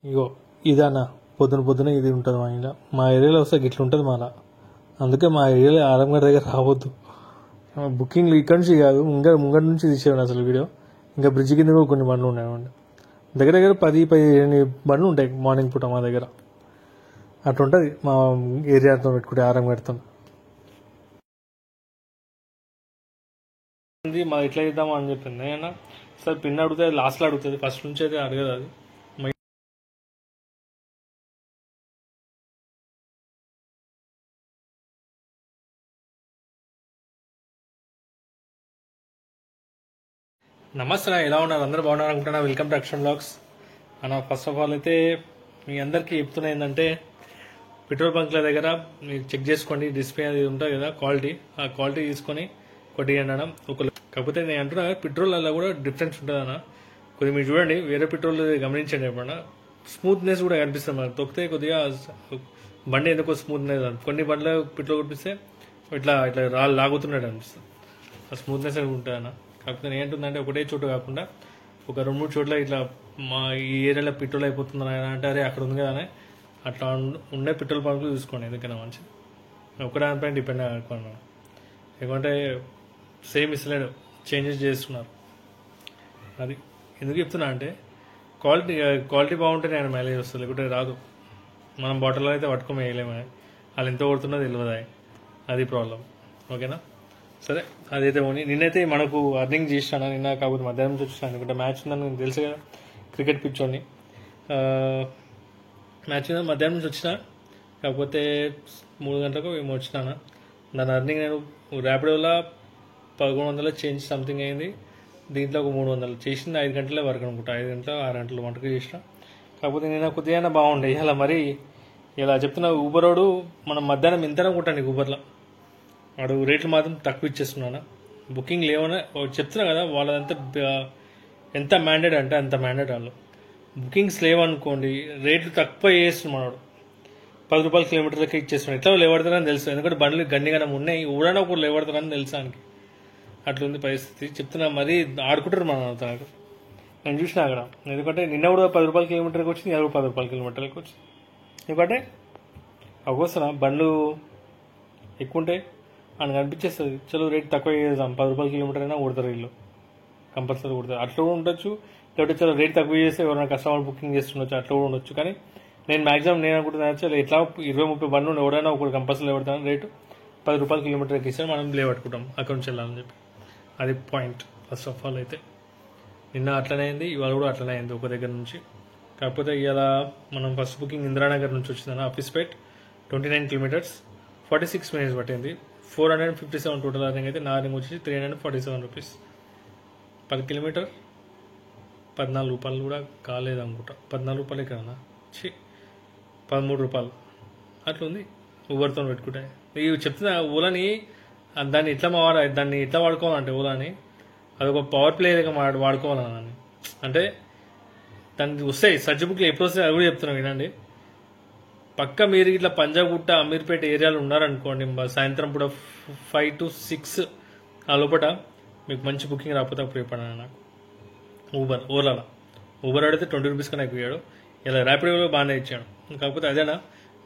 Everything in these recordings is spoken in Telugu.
ఇగో ఇదన్నా పొద్దున పొద్దున ఇది ఉంటుంది మా ఇంట్లో. మా ఏరియాలో వస్తే గిట్ల ఉంటుంది మళ్ళా. అందుకే మా ఏరియాలో ఆరంగర్ దగ్గర రావద్దు. బుకింగ్లు ఇక్కడి నుంచి కాదు, ముంగటి నుంచి తీసేవాడు అసలు వీడియో. ఇంకా బ్రిడ్జ్ కింద కూడా కొన్ని బండ్లు ఉన్నాయండి. దగ్గర దగ్గర 10-15 బండ్లు ఉంటాయి మార్నింగ్ పూట మా దగ్గర. అట్లుంటుంది మా ఏరియాతో పెట్టుకుంటే ఆరంగర్తో. మా ఇట్లా చేద్దామా అని చెప్పింది అన్న. సార్ పిన్ అడుగుతుంది, లాస్ట్లో అడుగుతుంది, ఫస్ట్ నుంచి అయితే అడగదు అది. నమస్తే, ఎలా ఉన్నారు? అందరూ బాగున్నారు అనుకుంటున్నా. వెల్కమ్ టు అక్షన్ బ్లాగ్స్ అన్న. ఫస్ట్ ఆఫ్ ఆల్ అయితే మీ అందరికీ చెప్తున్నా ఏంటంటే, పెట్రోల్ బంక్ల దగ్గర మీరు చెక్ చేసుకోండి. డిస్ప్లే అది ఉంటుంది కదా, క్వాలిటీ, ఆ క్వాలిటీ తీసుకొని కొట్టియండి అన్న. కాకపోతే నేను అంటున్నా పెట్రోల్ అలా కూడా డిఫరెన్స్ ఉంటుంది అన్న. కొద్దిగా మీరు చూడండి, వేరే పెట్రోల్ గమనించండి ఎప్పుడన్నా. స్మూత్నెస్ కూడా కనిపిస్తుంది మనకు. తొక్కితే కొద్దిగా బండి ఎందుకో స్మూత్నెస్. కొన్ని బండ్ల పెట్రోల్ కొట్టిస్తే ఇట్లా ఇట్లా లాగుతున్నాడు అనిపిస్తుంది. ఆ స్మూత్నెస్ అనేది ఉంటుంది అన్న. కాకపోతే నేను ఏంటుందంటే, ఒకటే చోటు కాకుండా ఒక 2-3 చోట్ల ఇట్లా మా ఈ ఏరియాలో పెట్రోల్ అయిపోతుంది అంటే, అరే అక్కడ ఉంది కదా అట్లా ఉండే పెట్రోల్ బంకులు చూసుకోండి. ఎందుకైనా మంచిది. ఒకదానిపై డిపెండ్ అనుకున్నాను. ఎందుకంటే సేమ్ ఇస్తలేడు, చేంజెస్ చేస్తున్నారు. అది ఎందుకు చెప్తున్నా అంటే, క్వాలిటీ బాగుంటే నేను మైలేజ్ వస్తుంది, లేకుంటే రాదు. మనం బాటిల్లో అయితే పట్టుకొని వేయలేము. వాళ్ళు ఎంత కొడుతున్నా తెలియదు, అది ప్రాబ్లం. ఓకేనా? సరే, అదైతే పోనీ. నిన్నైతే మనకు అర్నింగ్ చేసినా నిన్న. కాకపోతే మధ్యాహ్నం నుంచి వచ్చినా, ఎందుకంటే మ్యాచ్ ఉందని నాకు తెలుసు కదా, క్రికెట్ పిచ్చోని. మ్యాచ్ ఉందని మధ్యాహ్నం నుంచి వచ్చిన. కాకపోతే 3 గంటలకు ఏమో వచ్చినా. దాని అర్నింగ్ నేను ర్యాపిడోలో 1100 చేంజ్ సంథింగ్ అయింది. దీంట్లో ఒక 300 చేసింది. 5 గంటల వరకు అనుకుంటా, 5 గంటల 6 గంటల వంటకు చేసిన. కాకపోతే నేను కొద్దిగా బాగుండే ఇలా. మరి ఇలా చెప్తున్నా, ఊబరోడు మనం మధ్యాహ్నం ఎంత అనుకుంటాను నీకు ఊబర్లో. వాడు రేట్లు మాత్రం తక్కువ ఇచ్చేస్తున్నాను. బుకింగ్ లేవని చెప్తున్నా కదా, వాళ్ళదంతా ఎంత మ్యాండేట్ అంటే అంత మ్యాండేట్. వాళ్ళు బుకింగ్స్ లేవనుకోండి, రేట్లు తక్కువ చేస్తున్నాడు. 10 రూపాయల కిలోమీటర్లకి ఇచ్చేస్తున్నాడు. ఎట్లా లేవడతారని తెలుసు, ఎందుకంటే బండ్లు గన్నిగానే ఉన్నాయి. ఊడన ఒకరు లేవడతారని తెలుసు ఆయనకి. అట్లుంది పరిస్థితి. చెప్తున్నా, మరీ ఆడుకుంటారు మన తనకు. నేను చూసిన అక్కడ. ఎందుకంటే నిన్న కూడా 10 రూపాయల కిలోమీటర్కి వచ్చింది, 10 రూపాయల కిలోమీటర్కి వచ్చింది. ఎందుకంటే అవసరం బండ్లు ఎక్కువ ఉంటాయి అని అనిపించేస్తుంది. చలో రేట్ తక్కువ చేద్దాం, 10 రూపాయల కిలోమీటర్ అయినా కొడతారు వీళ్ళు, కంపల్సరీ కొడతారు. అట్లా కూడా ఉండొచ్చు. లేకపోతే చలో రేట్ తక్కువ చేస్తే ఎవరైనా కస్టమర్ బుకింగ్ చేస్తుండొచ్చు, అట్లా కూడా ఉండొచ్చు. కానీ నేను మాక్సిమం నేను అనుకుంటున్నాను, ఎట్లా 20-30 బండ్లు ఎవరైనా ఒకటి కంపల్సరీ లేవడతాను. రేటు 10 రూపాయల కిలోమీటర్కి ఇస్తే మనం లేవట్టుకుంటాం అక్కడి నుంచి వెళ్ళాలని చెప్పి. అది పాయింట్. ఫస్ట్ ఆఫ్ ఆల్ అయితే నిన్న అట్లనే అయింది, ఇవాళ కూడా అట్లనే అయింది ఒక దగ్గర నుంచి. కాకపోతే ఇలా మనం ఫస్ట్ బుకింగ్ ఇందిరానగర్ నుంచి వచ్చిందన్న. ఆఫీస్పేట్ 29 కిలోమీటర్స్ 46 మినిట్స్ పట్టింది. 457 టోటల్ అర్నింగ్ అయితే. నా అర్నింగ్ వచ్చి 347 రూపీస్. 10 కిలోమీటర్ 14 రూపాయలు కూడా కాలేదు అనుకుంటా. 14 రూపాయలే కదన్నా, 13 రూపాయలు అట్లుంది ఊబర్తో పెట్టుకుంటే. ఇవి చెప్తున్నా, ఓలాని దాన్ని ఎట్లా వాడుకోవాలంటే, ఓలాని అదొక పవర్ ప్లేయర్గా వాడుకోవాలన్నా దాన్ని. అంటే దానికి వస్తాయి సర్చ్ బుక్లు ఎప్పుడు వస్తాయి అది కూడా చెప్తున్నాం వినండి. పక్క మీరు ఇట్లా పంజాగుట్ట, అమీర్పేట ఏరియాలో ఉన్నారనుకోండి, సాయంత్రం పూట 5 to 6 ఆ లోపల మీకు మంచి బుకింగ్ రాకపోతే అప్పుడు చెప్పండి నాకు. ఊబర్ అడిగితే 20 రూపీస్ కన్నా ఎక్కువ ఇచ్చాడు. ఇలా ర్యాపిడోలో బాగానే ఇచ్చాడు. కాకపోతే అదేనా,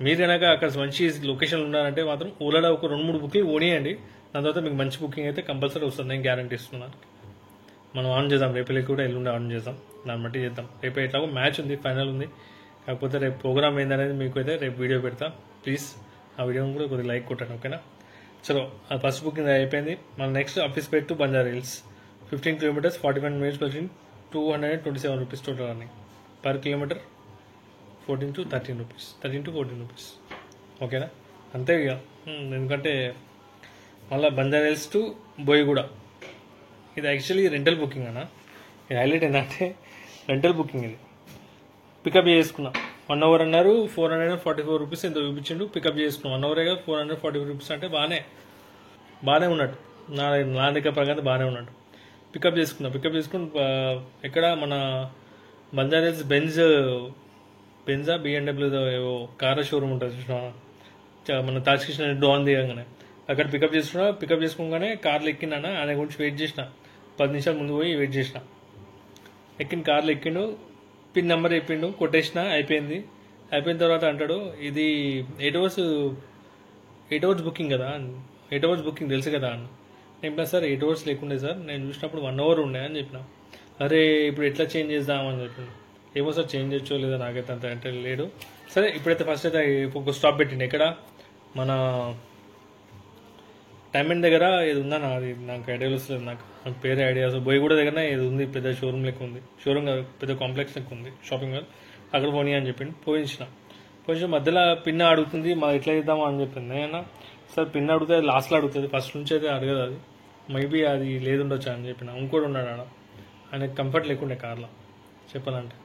మీరు కనుక అక్కడ మంచి లొకేషన్లు ఉన్నారంటే మాత్రం ఓలాలో ఒక 2-3 బుకింగ్ ఓనియండి. దాని తర్వాత మీకు మంచి బుకింగ్ అయితే కంపల్సరీ వస్తుంది, నేను గ్యారంటీ ఇస్తున్నాను. మనం ఆన్ చేద్దాం, రేపు కూడా ఎల్లుండి ఆన్ చేద్దాం, దాన్ని బట్టి చేద్దాం. రేపు ఎట్లాగో మ్యాచ్ ఉంది, ఫైనల్ ఉంది. కాకపోతే రేపు ప్రోగ్రామ్ ఏందనేది మీకు అయితే రేపు వీడియో పెడతా. ప్లీజ్ ఆ వీడియోని కూడా కొద్దిగా లైక్ కొట్టండి, ఓకేనా? చలో, ఆ ఫస్ట్ బుకింగ్ అయిపోయింది. మన నెక్స్ట్ ఆఫీస్పేట్ to Banjara Hills 15 kilometres 41 minutes పట్టింది. 227 rupees total earning. Per kilometre 14 to 13 rupees, 13 to 14 rupees, ఓకేనా? అంతే ఇక. ఎందుకంటే మళ్ళీ బంజారా హిల్స్ టు బోయిగూడ, ఇది యాక్చువల్లీ రెంటల్ బుకింగ్ అన్న. ఇది హైలైట్ ఏంటంటే రెంటల్ బుకింగ్. ఇది పికప్ చేసుకున్నా 1 అవర్ అన్నారు, 444 రూపీస్ ఎంత చూపించిండు. పికప్ చేసుకున్నాం 1 అవరే కదా, 444 రూపీస్ అంటే బాగానే ఉన్నట్టు. నా దగ్గర ప్రకారం బాగానే ఉన్నట్టు. పికప్ చేసుకుని ఎక్కడ మన బంజారా హిల్స్ బెంజా BMW ఏవో కార్ షోరూమ్ ఉంటుంది చూసిన, మన తాజకృష్ణ డోన్ దిగంగానే అక్కడ పికప్ చేసుకోగానే కార్లు ఎక్కినా. ఆయన గురించి వెయిట్ చేసిన, 10 నిమిషాల ముందు పోయి వెయిట్ చేసిన. కార్లు ఎక్కిండు, పిన్ నెంబర్ చెప్పిండు, కొట్టేసిన, అయిపోయింది. అయిపోయిన తర్వాత అంటాడు ఇది 8 అవర్స్ బుకింగ్ కదా, 8 అవర్స్ బుకింగ్ తెలుసు కదా అని. నేను చెప్పిన సార్ 8 అవర్స్ లేకుండే సార్, నేను చూసినప్పుడు 1 అవర్ ఉండే అని చెప్పిన. అరే ఇప్పుడు ఎట్లా చేంజ్ చేద్దామని చెప్పిండు. ఏమో సార్ చేంజ్ చేయొచ్చో లేదో నాకైతే అంత అంటే లేడు. సరే ఇప్పుడైతే ఫస్ట్ అయితే ఒక స్టాప్ పెట్టిండు. ఎక్కడ మన టైమెంట్ దగ్గర ఏది ఉందా అది నాకు ఐడియా వస్తుంది, నాకు పేరే ఐడియా అసలు. బోయగూడ దగ్గర ఏది ఉంది, పెద్ద షోరూమ్ లెక్క ఉంది, షోరూమ్ కాదు పెద్ద కాంప్లెక్స్ లెక్క ఉంది షాపింగ్ మాల్, అక్కడ పోనీ అని చెప్పిండు. పోయించిన మధ్యలో పిన్ అడుగుతుంది, మా ఎట్లా చేద్దామా అని చెప్పింది. నేను సార్ పిన్ అడిగితే లాస్ట్లో అడుగుతుంది, ఫస్ట్ నుంచి అయితే అడగదు అది, మేబీ అది లేదు ఉండొచ్చా అని చెప్పిన. ఇంకోటి ఉన్నాడు ఆడ, ఆయనకు కంఫర్ట్ లేకుండే కార్లో చెప్పాలంటే.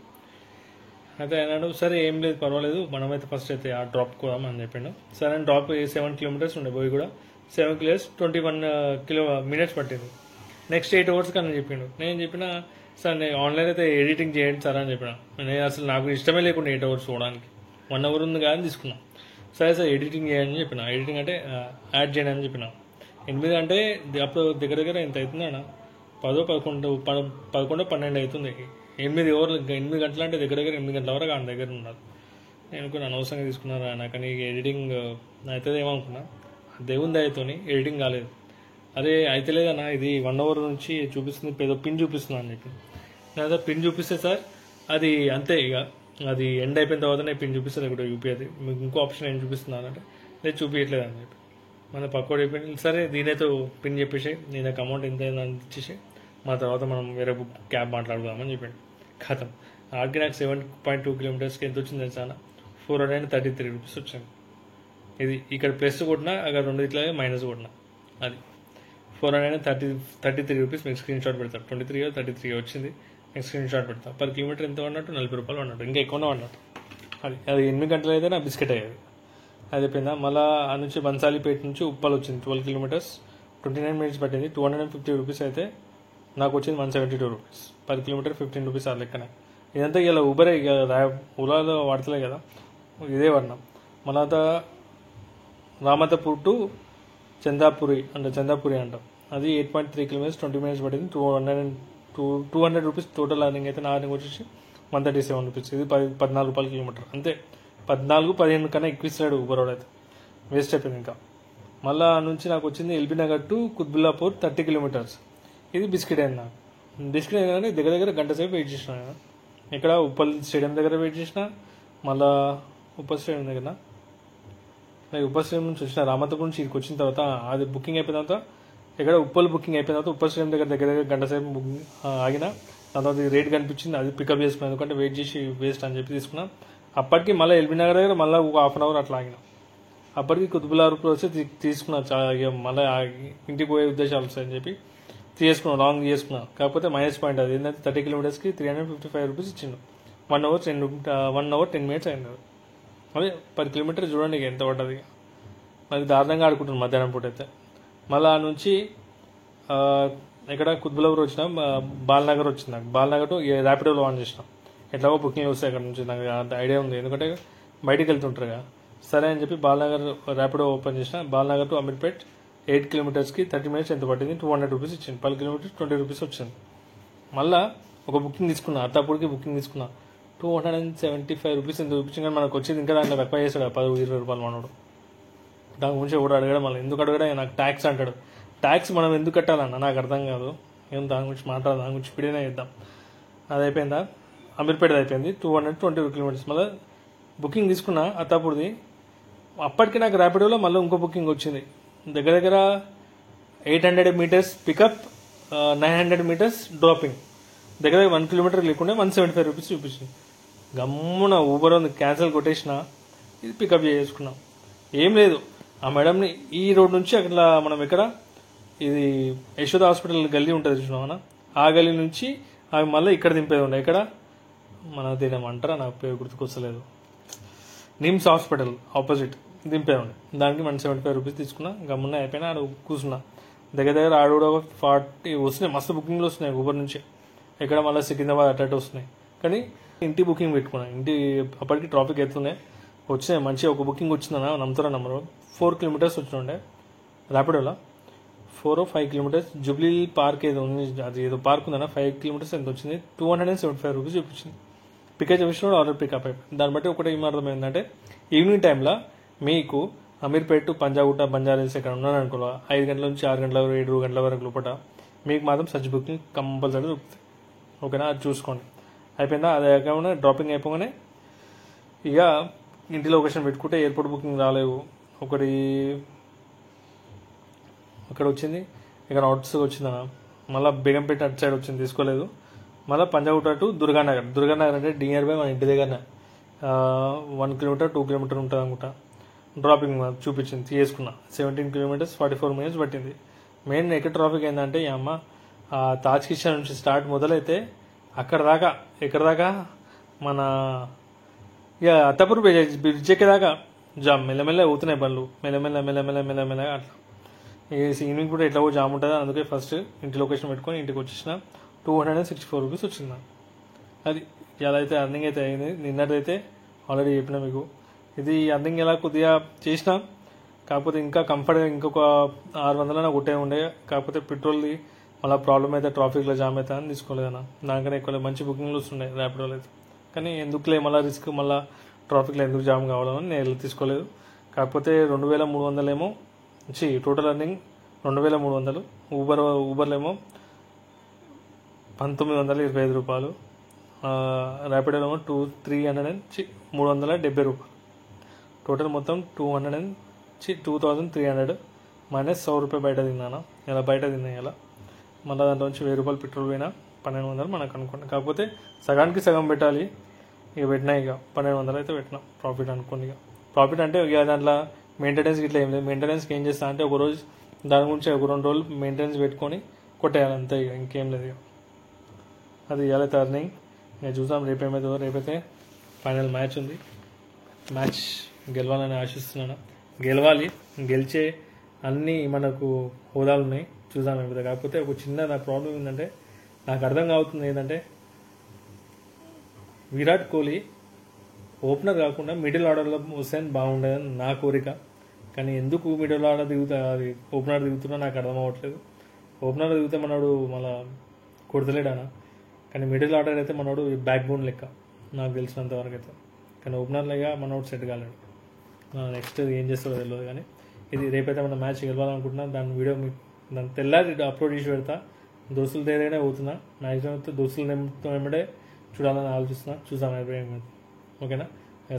అయితే అన్నాడు సరే ఏం లేదు పర్వాలేదు, మనమైతే ఫస్ట్ అయితే ఆ డ్రాప్ కోదాం అని చెప్పిండు. సరే అని డ్రాప్ 7 కిలోమీటర్స్ ఉండే పోయి కూడా 7 కిలోమీటర్స్ 21 మినిట్స్ పట్టింది. నెక్స్ట్ 8 అవర్స్ కానీ చెప్పిండు. నేను చెప్పిన సార్ నేను ఆన్లైన్ అయితే ఎడిటింగ్ చేయండి సార్ అని చెప్పిన. నేను అసలు నాకు ఇష్టమే లేకుండా 8 అవర్స్ చూడడానికి, 1 అవర్ ఉంది కానీ తీసుకున్నాం. సరే సార్ ఎడిటింగ్ చేయండి చెప్పిన. ఎడిటింగ్ అంటే యాడ్ చేయండి అని చెప్పిన. 8 అంటే అప్పుడు దగ్గర దగ్గర ఎంత అవుతుంది అన్న, 11 12 అవుతుంది. 8 గంటలు అంటే దగ్గర దగ్గర 8 గంటల వరకు ఆయన దగ్గర ఉన్నారు. నేను కూడా అనవసరంగా తీసుకున్నాను ఆయన, కానీ ఎడిటింగ్ అవుతుంది ఏమనుకున్నా, దేవుని దయతోని ఎడిటింగ్ కాలేదు. అదే అయితే లేదన్నా ఇది 1 అవర్ నుంచి చూపిస్తుంది, పెద్ద పిన్ చూపిస్తుంది అని చెప్పి. లేదా పిన్ చూపిస్తే సార్ అది అంతే, ఇక అది ఎండ్ అయిపోయిన తర్వాత నేను పిన్ చూపిస్తుంది ఇక్కడ చూపించదు, మీకు ఇంకో ఆప్షన్ ఏం చూపిస్తున్నానంటే లేదు చూపించట్లేదు అని చెప్పి. మన పక్కోడు అయిపోయింది. సరే దీనైతే పిన్ చెప్పేసి నేను అమౌంట్ ఎంత అయిందని ఇచ్చేసి మా తర్వాత మనం వేరే క్యాబ్ మాట్లాడుదామని చెప్పాడు. ఖతం ఆడికి నాకు 7.2 కిలోమీటర్స్కి ఎంత వచ్చింది తెలుసా, 433 రూపీస్ వచ్చింది. ఇది ఇక్కడ ప్లస్ కొట్టినా, అక్కడ 2 ఇట్లా మైనస్ కొట్టినా, అది 433 రూపీస్. మీకు స్క్రీన్ షాట్ పెడతారు, 33 వచ్చింది. మీకు స్క్రీన్ షాట్ పెడతా. పర్ కిలోమీటర్ ఎంత పడినట్టు 40 రూపాయలు పడినట్టు, ఇంకా ఎక్కువనే పడినట్టు. అది 8 గంటలు అయితే నా బిస్కెట్ అయ్యేది. అది అయిపోయిందా. మళ్ళీ ఆ నుంచి బన్సాలిపేట నుంచి ఉప్పల్ వచ్చింది 12 కిలోమీటర్స్ 29 మినిట్స్ పట్టింది. 250 రూపీస్ అయితే నాకు వచ్చింది 172 రూపీస్. పర్ కిలోమీటర్ 15 రూపీస్ ఆ లెక్కనే. ఇదంతా ఇలా ఊబరే, ఇక ఓలాలో వాడతలే కదా, ఇదే వాడినాం. మళ్ళా రామతపూర్ టు చందాపురి అంటాం, అది 8.3 కిలోమీటర్స్ 20 మినిట్స్ పట్టింది. 200 రూపీస్ టోటల్ అర్నింగ్ అయితే. నా అర్నింగ్ వచ్చేసి 137 రూపీస్. ఇది 14 రూపాయల కిలోమీటర్ అంతే. 14-15 కన్నా ఎక్కువ ఇస్తాడు ఊబర్ వాడు అయితే, వేస్ట్ అయిపోయింది. ఇంకా మళ్ళీ నుంచి నాకు వచ్చింది LB Nagar to Qutbullapur 30 kilometres. ఇది బిస్కెట్ అయింది నాకు. బిస్కెట్ అయినా కానీ దగ్గర దగ్గర గంట సేపు వెయిట్ చేసిన. ఇక్కడ ఉప్పల్ స్టేడియం దగ్గర వెయిట్ చేసిన, మళ్ళీ ఉప్పల్ స్టేడియం దగ్గర ఉప్పల్ స్టేడియం నుంచి వచ్చిన. రామతపూర్ నుంచి ఇక్కడికి వచ్చిన తర్వాత అది బుకింగ్ అయిపోయిన తర్వాత ఇక్కడ ఉప్పల్ బుకింగ్ అయిపోయిన తర్వాత ఉప్పల్ స్టేడియం దగ్గర దగ్గర గంట సేపు ఆగిన. దాని తర్వాత రేట్ కనిపించింది, అది పికప్ చేసుకున్నాను, ఎందుకంటే వెయిట్ చేసి వేస్ట్ అని చెప్పి తీసుకున్నాం. అప్పటికి మళ్ళీ ఎల్బీ నగర్ దగ్గర మళ్ళీ ఒక ½ అవర్ అట్లా ఆగిన. అప్పటికి కుతుబుల్లాపూర్ వచ్చి తీసుకున్నా. మళ్ళీ ఇంటికి పోయే ఉద్దేశాలు వస్తాయని చెప్పి తీసుకున్నాం, లాంగ్ చేసుకున్నాం. కాకపోతే మైనస్ పాయింట్ అది ఏంటంటే 30 కిలోమీటర్స్కి 355 రూపీస్ ఇచ్చిండు. 1 అవర్ 10 మినిట్స్ అయింది. అదే పర్ కిలోమీటర్ చూడండి ఎంత పడ్డది. అది దారుణంగా ఆడుకుంటున్నాను మధ్యాహ్నం పూట అయితే. మళ్ళీ ఆ నుంచి ఇక్కడ కుత్బుల్లాపూర్ వచ్చిన, బాల్నగర్ వచ్చింది. నాకు బాల్నగర్ టు ర్యాపిడోలో ఆన్ చేసినాం. ఎట్లాగో బుకింగ్ వస్తాయి అక్కడ నుంచి, నాకు అంత ఐడియా ఉంది, ఎందుకంటే బయటికి వెళ్తుంటారు కదా. సరే అని చెప్పి బాల్నగర్ ర్యాపిడో ఓపెన్ చేసిన. బాల్నగర్ టు అమీర్పేట్ 8 కిలోమీటర్స్కి 30 మినిట్స్ ఎంత పట్టింది, 200 రూపీస్ ఇచ్చింది. పర్ కిలోమీటర్ 20 రూపీస్ వచ్చింది. మళ్ళీ ఒక బుకింగ్ తీసుకున్నా, అత్తాపూర్కి బుకింగ్ తీసుకున్నా. 275 రూపీస్ ఎంత చూపించింది, కానీ మనకు వచ్చేది ఇంకా దాంట్లో తక్కువ చేస్తాడు 10-20 రూపాయలు మనోడు. దాని గురించి ఎవడు అడగడం, మళ్ళీ ఎందుకు అడగడం, నాకు ట్యాక్స్ అంటాడు. ట్యాక్స్ మనం ఎందుకు కట్టాలన్న నాకు అర్థం కాదు. ఏం దాని గురించి దాని గురించి ఇప్పుడైనా చేద్దాం. అది అయిపోయిందా, అమీర్పేట అయిపోయింది. 220 కిలోమీటర్స్ మళ్ళీ బుకింగ్ తీసుకున్నా అత్తాపూర్ది. అప్పటికి నాకు ర్యాపిడోలో మళ్ళీ ఇంకో బుకింగ్ వచ్చింది. దగ్గర దగ్గర 800 మీటర్స్ పికప్, 900 మీటర్స్ డ్రాపింగ్. దగ్గర 1 కిలోమీటర్ లేకుండా 175 రూపీస్ చూపించింది. గమ్మున ఊబర్ ఉంది, క్యాన్సిల్ కొట్టేసిన. ఇది పికప్ చేసుకున్నాం. ఏం లేదు, ఆ మేడంని ఈ రోడ్ నుంచి అట్లా మనం ఎక్కడ ఇది యశోద హాస్పిటల్ గల్లీ ఉంటుంది చూసినామన్నా, ఆ గల్లీ నుంచి అవి మళ్ళీ ఇక్కడ దింపేది ఉండే. ఇక్కడ మన దేనేమంటారా, నాకు పేరు గుర్తుకొస్తలేదు, నిమ్స్ హాస్పిటల్ ఆపోజిట్ దింపేది ఉండే. దానికి 175 రూపీస్ తీసుకున్నా. గమ్మున్న అయిపోయినా ఆడ కూర్చున్నా. దగ్గర దగ్గర ఆడ కూడా 40 వస్తున్నాయి, మస్తు బుకింగ్లు వస్తున్నాయి ఊబర్ నుంచి. ఎక్కడ మళ్ళీ సికింద్రాబాద్ అట్లా వస్తున్నాయి. కానీ ఇంటి బుకింగ్ పెట్టుకున్నా. ఇంటి అప్పటికి ట్రాఫిక్ ఎత్తున్నాయి, వచ్చినాయి మంచిగా. ఒక బుకింగ్ వచ్చిందన్న, నమ్ముతారా నంబర్ 4 కిలోమీటర్స్ వచ్చిండే ర్యాపిడోలో. 4 or 5 కిలోమీటర్స్ జూబ్లీ పార్క్ ఏదో ఉంది, అది ఏదో పార్క్ ఉందన్న. 5 కిలోమీటర్స్ ఎంత వచ్చింది, 275 రూపీస్ చూపించింది. పికప్ చేసినప్పుడు ఆర్డర్ పికప్ అయిపోయింది. దాన్ని బట్టి ఒకటి ఏం అర్థమైందంటే ఈవినింగ్ టైంలో మీకు అమీర్పేట్ టు పంజాగుట్ట బంజారాహిల్స్ ఇక్కడ ఉన్నాను అనుకో 5 గంటల నుంచి 6 గంటల వరకు 7 గంటల వరకు లోపల మీకు మాత్రం సర్చ్ బుకింగ్ కంపల్సరీ దొరుకుతుంది. ఓకేనా, అది చూసుకోండి. అయిపోయిందా? అది కాకుండా డ్రాపింగ్ అయిపోగానే ఇక ఇంటి లొకేషన్ పెట్టుకుంటే ఎయిర్పోర్ట్ బుకింగ్ రాలేవు. ఒకటి అక్కడ వచ్చింది, ఇక్కడ అవుట్స్గా వచ్చిందన్న, మళ్ళీ బేగంపేట అటు సైడ్ వచ్చింది, తీసుకోలేదు. మళ్ళీ పంజాగుట్ట టు దుర్గానగర్. దుర్గానగర్ అంటే నియర్ బై మన ఇంటి దగ్గరనే 1 కిలోమీటర్ 2 కిలోమీటర్ ఉంటుంది అనుకుంటా. డ్రాపింగ్ చూపించింది, తీసుకున్నా. 17 కిలోమీటర్స్ 44 మినిట్స్ పట్టింది. మెయిన్ ఎక్కడ ట్రాఫిక్ ఏంటంటే ఈ అమ్మ తాజ్ కిషన్ నుంచి స్టార్ట్ మొదలైతే ఎక్కడ దాకా మన ఇక అత్తపూర్ బ్రిడ్జ్ ఎక్కేదాకా జామ్ మెల్లమెల్ల అవుతున్నాయి బండ్లు, మెల్లమెల్ల అట్లా. ఈవినింగ్ కూడా ఎట్లా జామ్ ఉంటుంది. అందుకే ఫస్ట్ ఇంటి లొకేషన్ పెట్టుకొని ఇంటికి వచ్చేసిన 264 రూపీస్ వచ్చింది. అది ఇలా అయితే అర్నింగ్ అయితే అయింది. నిన్నటైతే ఆల్రెడీ చెప్పిన మీకు. ఇది అర్నింగ్ ఎలా కొద్దిగా చేసినా, కాకపోతే ఇంకా కంఫర్ట్గా ఇంకొక 600 కొట్టే ఉండే. కాకపోతే పెట్రోల్ది మళ్ళీ ప్రాబ్లం అయితే ట్రాఫిక్లో జామ్ అవుతా అని తీసుకోలేదన్న. దానికన్నా ఎక్కువ మంచి బుకింగ్లు వస్తున్నాయి ర్యాపిడోలో అయితే. కానీ ఎందుకులే మళ్ళీ రిస్క్, మళ్ళీ ట్రాఫిక్లో ఎందుకు జామ్ కావాలని నేను తీసుకోలేదు. కాకపోతే 2300 ఏమో టోటల్ అర్నింగ్ 2300. ఊబర్లో ఏమో 1925 రూపాయలు. ర్యాపిడోలో ఏమో 370 రూపాయలు. టోటల్ మొత్తం 2300 మైనస్ 100 రూపాయలు బయట తిన్నాను. ఇలా బయట తిన్నాయి ఇలా. మళ్ళీ దాంట్లో నుంచి 1000 రూపాయలు పెట్రోల్ పోయినా 1200 మనకు అనుకోండి. కాకపోతే సగానికి సగం పెట్టాలి. ఇక పెట్టినా, ఇక 1200 అయితే పెట్టినా ప్రాఫిట్ అనుకోండి. ఇక ప్రాఫిట్ అంటే ఇక దాంట్లో మెయింటెనెన్స్ ఇట్లా ఏం లేదు. మెయింటెనెన్స్కి ఏం చేస్తా అంటే ఒక రోజు దాని గురించి ఒక 2 రోజులు మెయింటెనెన్స్ పెట్టుకొని కొట్టేయాలి అంతే. ఇక ఇంకేం లేదు. ఇక అది ఇవాళైతే అర్నింగ్. నేను చూద్దాం రేపేమైతుందో. రేపైతే ఫైనల్ మ్యాచ్ ఉంది. మ్యాచ్ గెలవాలని ఆశిస్తున్నాను. గెలవాలి, గెలిచే అన్నీ మనకు హోదాలు ఉన్నాయి. చూద్దాం ఏమైతే. కాకపోతే ఒక చిన్న నా ప్రాబ్లం ఏంటంటే నాకు అర్థం కావుతుంది ఏంటంటే విరాట్ కోహ్లీ ఓపెనర్ కాకుండా మిడిల్ ఆర్డర్లో వస్తే బాగుండేదని నా కోరిక. కానీ ఎందుకు మిడిల్ ఆర్డర్ అది ఓపెనర్ దిగుతున్నా నాకు అర్థం అవ్వట్లేదు. ఓపెనర్ దిగితే మనోడు మళ్ళీ కొడతలేడానా. కానీ మిడిల్ ఆర్డర్ అయితే మనోడు బ్యాక్ బోన్ లెక్క నాకు తెలిసినంత వరకు అయితే. కానీ ఓపెనర్లుగా మనోడు సెట్ కాలేడు. నెక్స్ట్ ఏం చేస్తాడో తెలియదు. కానీ ఇది రేపైతే మన మ్యాచ్ గెలవాలనుకుంటున్నా. దాని వీడియో మీకు దాని తెల్లారి అప్లోడ్ చేసి పెడతా. దోస్తుల దగ్గరనే పోతున్నా. మ్యాక్సిమం అయితే దోస్తులు వెంబడే చూడాలని ఆలోచిస్తున్నా. చూద్దాం ఏమైంది. ఓకేనా,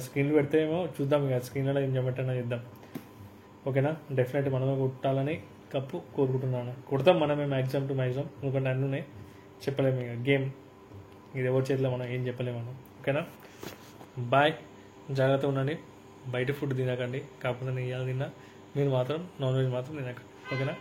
స్క్రీన్లు పెడితే ఏమో చూద్దాం. ఇక స్క్రీన్లో ఎంజాయ్మెంట్ అయినా చేద్దాం. ఓకేనా, డెఫినెట్ మనమే కొట్టాలని కప్పు కోరుకుంటున్నాను. కొడతాం మనమే మ్యాక్సిమం టు మ్యాక్సిమం. ఎందుకంటే అన్నీ ఉన్నాయి, చెప్పలేము. ఇక గేమ్ ఇది ఎవరి చేతిలో మనం ఏం చెప్పలేము మనం. ఓకేనా, బాయ్. జాగ్రత్తగా ఉండండి. బయట ఫుడ్ తినకండి. కాకపోతే నేను ఇవాళ తిన్నా. మీరు మాత్రం నాన్ వెజ్ మాత్రం తినకండి. ఓకేనా.